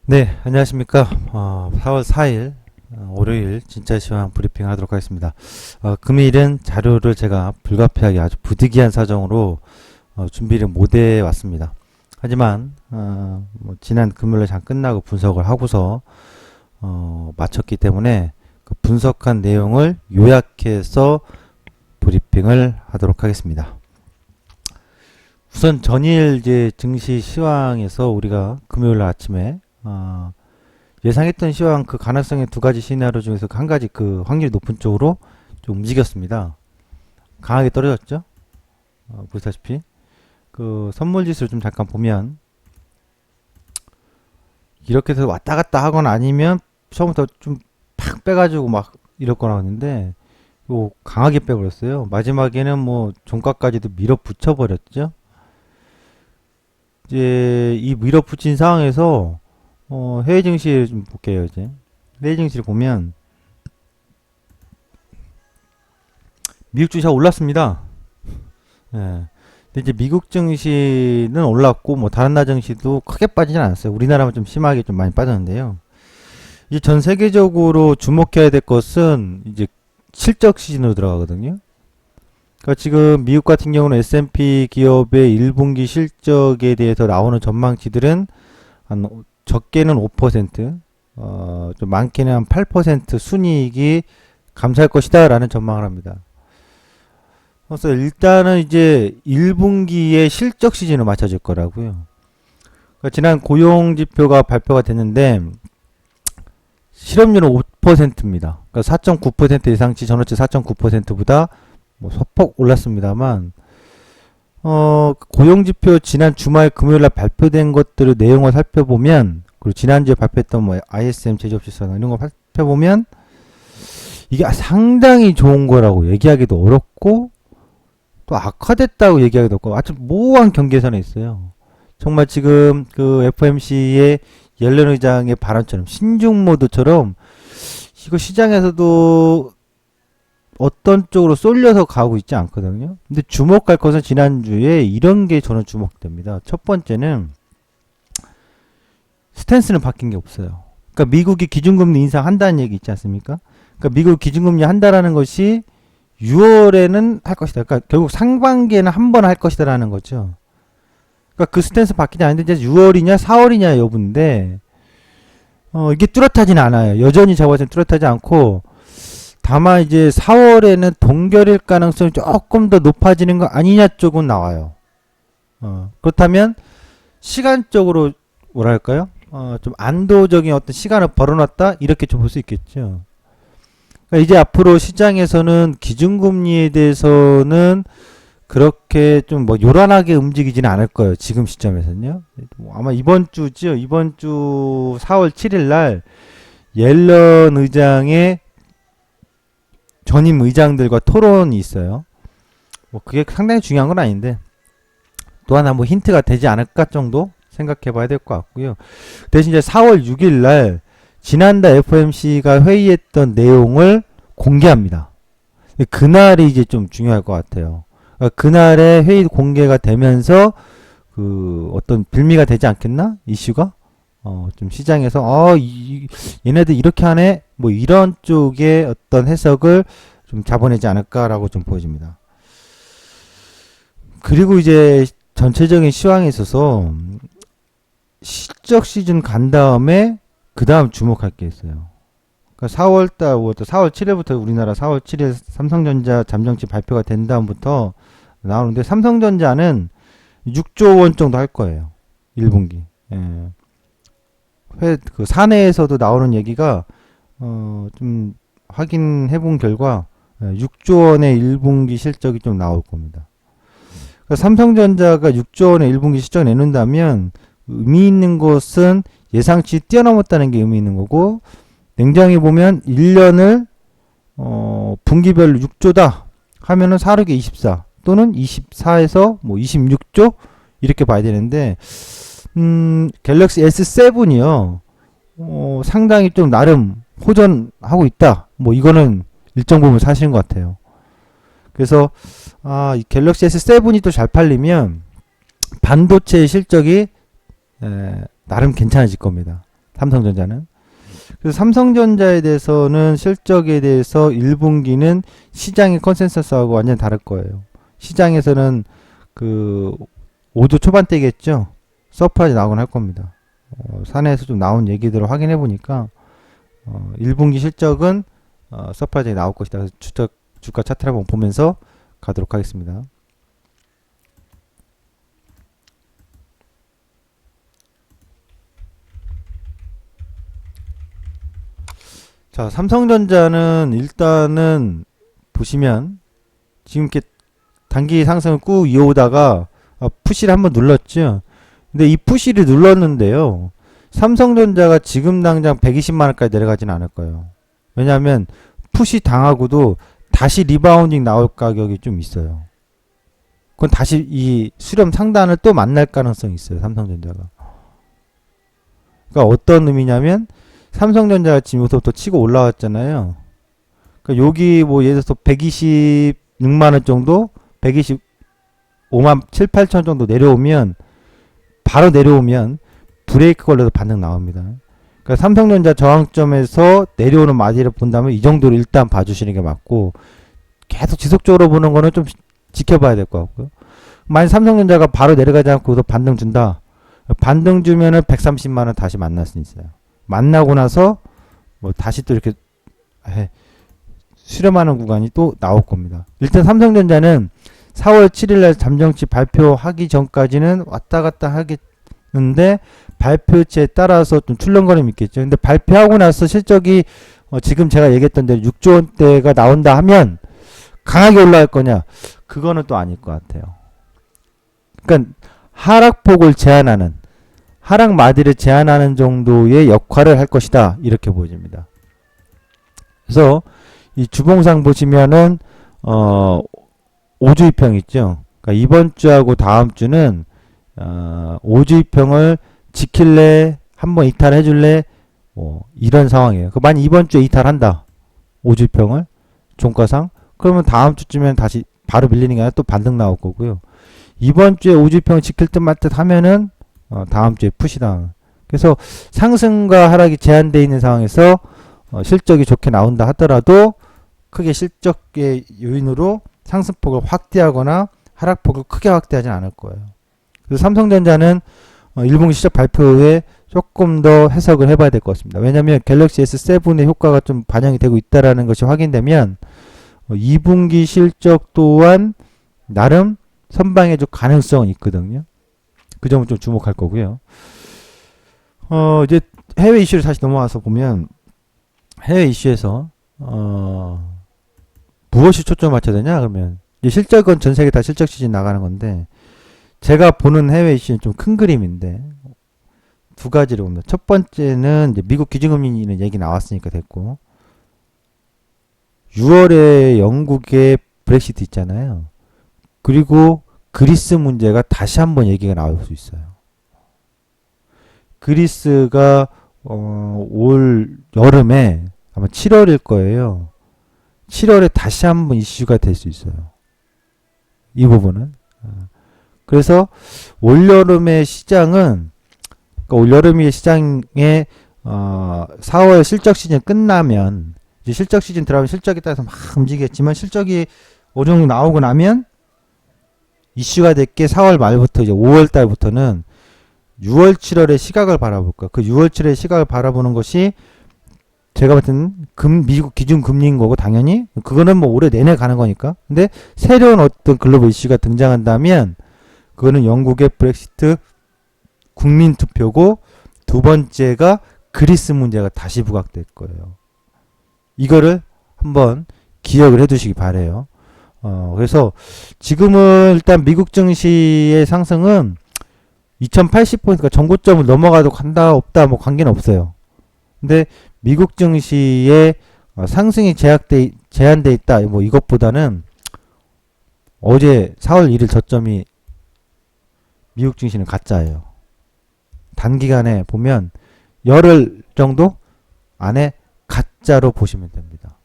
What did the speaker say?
네, 안녕하십니까. 4월 4일, 월요일 진짜 시황 브리핑 하도록 하겠습니다. 금일은 자료를 제가 불가피하게 아주 부득이한 사정으로 준비를 못해 왔습니다. 하지만, 뭐 지난 금요일에 장 끝나고 분석을 하고서, 마쳤기 때문에 그 분석한 내용을 요약해서 브리핑을 하도록 하겠습니다. 우선 전일 이제 증시 시황에서 우리가 금요일 아침에 예상했던 시황 그 가능성의 두 가지 시나리오 중에서 한 가지 그 확률이 높은 쪽으로 좀 움직였습니다. 강하게 떨어졌죠. 보시다시피 그 선물 지수를 좀 잠깐 보면 이렇게 해서 왔다 갔다 하거나 아니면 처음부터 좀 팍 빼가지고 막 이럴 거나 했는데 요 강하게 빼버렸어요. 마지막에는 뭐 종가까지도 밀어붙여 버렸죠. 이제 이 밀어붙인 상황에서 해외 증시 좀 볼게요, 이제. 해외 증시를 보면, 미국 주시가 올랐습니다. 예. 근데 이제 미국 증시는 올랐고, 뭐, 다른 나라 증시도 크게 빠지진 않았어요. 우리나라만 좀 심하게 좀 많이 빠졌는데요. 이제 전 세계적으로 주목해야 될 것은, 이제, 실적 시즌으로 들어가거든요. 그러니까 지금 미국 같은 경우는 S&P 기업의 1분기 실적에 대해서 나오는 전망치들은 한 적게는 5%, 좀 많게는 한 8% 순이익이 감소할 것이다라는 전망을 합니다. 그래서 일단은 이제 1분기의 실적 시즌을 맞춰질 거라고요. 그러니까 지난 고용 지표가 발표가 됐는데 실업률은 5%입니다. 그러니까 4.9% 예상치 전월치 4.9%보다 뭐 소폭 올랐습니다만 고용지표 지난 주말 금요일날 발표된 것들의 내용을 살펴보면 그리고 지난주에 발표했던 뭐 ISM 제조업지수나 이런 거 살펴보면 이게 상당히 좋은 거라고 얘기하기도 어렵고 또 악화됐다고 얘기하기도 어렵고 아주 모호한 경계선에 있어요. 정말 지금 그 FOMC의 옐런 의장의 발언처럼 신중 모드처럼 이거 시장에서도 어떤 쪽으로 쏠려서 가고 있지 않거든요. 근데 주목할 것은 지난주에 이런 게 저는 주목됩니다. 첫 번째는 스탠스는 바뀐 게 없어요. 그러니까 미국이 기준금리 인상한다는 얘기 있지 않습니까? 그러니까 미국 기준금리 한다라는 것이 6월에는 할 것이다. 그러니까 결국 상반기에는 한 번 할 것이다라는 거죠. 그러니까 그 스탠스 바뀌지 않는데 이제 6월이냐 4월이냐 여부인데 이게 뚜렷하진 않아요. 여전히 제가 봤을 때 뚜렷하지 않고 다만 이제 4월에는 동결일 가능성이 조금 더 높아지는 거 아니냐 쪽은 나와요. 그렇다면 시간적으로 뭐랄까요? 좀 안도적인 어떤 시간을 벌어놨다 이렇게 좀 볼 수 있겠죠. 그러니까 이제 앞으로 시장에서는 기준금리에 대해서는 그렇게 좀 뭐 요란하게 움직이지는 않을 거예요. 지금 시점에서는요. 아마 이번 주죠. 이번 주 4월 7일 날 옐런 의장의 전임 의장들과 토론이 있어요. 뭐 그게 상당히 중요한 건 아닌데 또 하나 뭐 힌트가 되지 않을까 정도 생각해 봐야 될 것 같고요. 대신 이제 4월 6일 날 지난달 FOMC가 회의했던 내용을 공개합니다. 그날이 이제 좀 중요할 것 같아요. 그러니까 그날에 회의 공개가 되면서 그 어떤 빌미가 되지 않겠나? 이슈가? 좀 시장에서 얘네들 이렇게 하네? 뭐 이런 쪽의 어떤 해석을 좀 잡아내지 않을까라고 좀 보여집니다. 그리고 이제 전체적인 시황에 있어서 실적 시즌 간 다음에 그 다음 주목할 게 있어요. 그러니까 4월달, 4월 7일부터 우리나라 4월 7일 삼성전자 잠정치 발표가 된 다음부터 나오는데 삼성전자는 6조 원 정도 할 거예요. 1분기. 예. 그 사내에서도 나오는 얘기가 좀 확인해 본 결과 6조 원의 1분기 실적이 좀 나올 겁니다. 그러니까 삼성전자가 6조 원의 1분기 실적 내놓는다면 의미 있는 것은 예상치 뛰어넘었다는 게 의미 있는 거고 냉정히 보면 1년을 분기별로 6조다 하면은 4, 6에 24 또는 24에서 뭐 26조 이렇게 봐야 되는데 갤럭시 S7이요. 상당히 좀 나름 호전하고 있다. 뭐 이거는 일정 부분 사실인 것 같아요. 그래서 이 갤럭시 S7이 또 잘 팔리면 반도체 실적이 나름 괜찮아질 겁니다. 삼성전자는. 그래서 삼성전자에 대해서는 실적에 대해서 1분기는 시장의 컨센서스하고 완전히 다를 거예요. 시장에서는 그 5조 초반대겠죠. 서프라이즈 나오긴 할 겁니다. 사내에서 좀 나온 얘기들을 확인해 보니까 1분기 실적은 서프라이즈가 나올 것이다. 그래서 주가 차트를 한번 보면서 가도록 하겠습니다. 자, 삼성전자는 일단은 보시면 지금 이렇게 단기 상승을 꾹 이어오다가 푸시를 한번 눌렀죠. 근데 이 푸시를 눌렀는데요. 삼성전자가 지금 당장 120만원까지 내려가지는 않을 거예요. 왜냐하면 푸시 당하고도 다시 리바운딩 나올 가격이 좀 있어요. 그건 다시 이 수렴 상단을 또 만날 가능성이 있어요. 삼성전자가. 그러니까 어떤 의미냐면 삼성전자가 지금 여기서부터 치고 올라왔잖아요. 그러니까 여기 뭐 예를 들어서 126만원 정도 125만 7, 8천 정도 내려오면 바로 내려오면 브레이크 걸려서 반등 나옵니다. 그러니까 삼성전자 저항점에서 내려오는 마디를 본다면 이 정도로 일단 봐주시는 게 맞고 계속 지속적으로 보는 거는 좀 지켜봐야 될 것 같고요. 만약 삼성전자가 바로 내려가지 않고 반등 준다. 반등 주면은 130만원 다시 만날 수 있어요. 만나고 나서 뭐 다시 또 이렇게 수렴하는 구간이 또 나올 겁니다. 일단 삼성전자는 4월 7일날 잠정치 발표하기 전까지는 왔다 갔다 하겠는데 발표치에 따라서 좀 출렁거림이 있겠죠. 근데 발표하고 나서 실적이 지금 제가 얘기했던 대로 6조 원대가 나온다 하면 강하게 올라갈 거냐? 그거는 또 아닐 것 같아요. 그러니까 하락폭을 제한하는 하락 마디를 제한하는 정도의 역할을 할 것이다. 이렇게 보여집니다. 그래서 이 주봉상 보시면은 5주이평 있죠. 그러니까 이번 주하고 다음 주는 5주이평을 지킬래, 한번 이탈해 줄래, 뭐 이런 상황이에요. 만약 이번 주에 이탈한다. 5주이평을 종가상 그러면 다음 주쯤엔 다시 바로 밀리는 게 아니라 또 반등 나올 거고요. 이번 주에 5주이평을 지킬 듯 말 듯 하면은 다음 주에 푸시다. 그래서 상승과 하락이 제한되어 있는 상황에서 실적이 좋게 나온다 하더라도 크게 실적의 요인으로 상승폭을 확대하거나 하락폭을 크게 확대하진 않을 거예요. 그래서 삼성전자는 1분기 실적 발표 후에 조금 더 해석을 해봐야 될 것 같습니다. 왜냐하면 갤럭시 S7의 효과가 좀 반영이 되고 있다는 것이 확인되면 2분기 실적 또한 나름 선방해줄 가능성은 있거든요. 그 점은 좀 주목할 거고요. 이제 해외 이슈를 다시 넘어와서 보면 해외 이슈에서 무엇이 초점을 맞춰야 되냐 그러면 이제 실적은 전 세계 다 실적 시즌 나가는 건데 제가 보는 해외 이슈는 좀 큰 그림인데 두 가지로 봅니다. 첫 번째는 이제 미국 기준금리는 얘기 나왔으니까 됐고 6월에 영국의 브렉시트 있잖아요. 그리고 그리스 문제가 다시 한번 얘기가 나올 수 있어요. 그리스가 올 여름에 아마 7월일 거예요. 7월에 다시 한번 이슈가 될 수 있어요. 이 부분은. 그래서 올여름의 시장은 그러니까 올여름의 시장에 4월 실적 시즌 끝나면 이제 실적 시즌 들어가면 실적에 따라서 막 움직이겠지만 실적이 어느 정도 나오고 나면 이슈가 될 게 4월 말부터 이제 5월 달부터는 6월 7월의 시각을 바라볼 거예요. 그 6월 7월의 시각을 바라보는 것이 제가 봤을 때는 미국 기준 금리인 거고 당연히 그거는 뭐 올해 내내 가는 거니까. 근데 새로운 어떤 글로벌 이슈가 등장한다면 그거는 영국의 브렉시트 국민 투표고 두 번째가 그리스 문제가 다시 부각될 거예요. 이거를 한번 기억을 해 두시기 바래요. 그래서 지금은 일단 미국 증시의 상승은 2080포인트가 전고점을 넘어가도 간다 없다 뭐 관계는 없어요. 근데 미국 증시의 상승이 제한돼 있다 뭐 이것보다는 어제 4월 1일 저점이 미국 증시는 가짜예요. 단기간에 보면 열흘 정도 안에 가짜로 보시면 됩니다.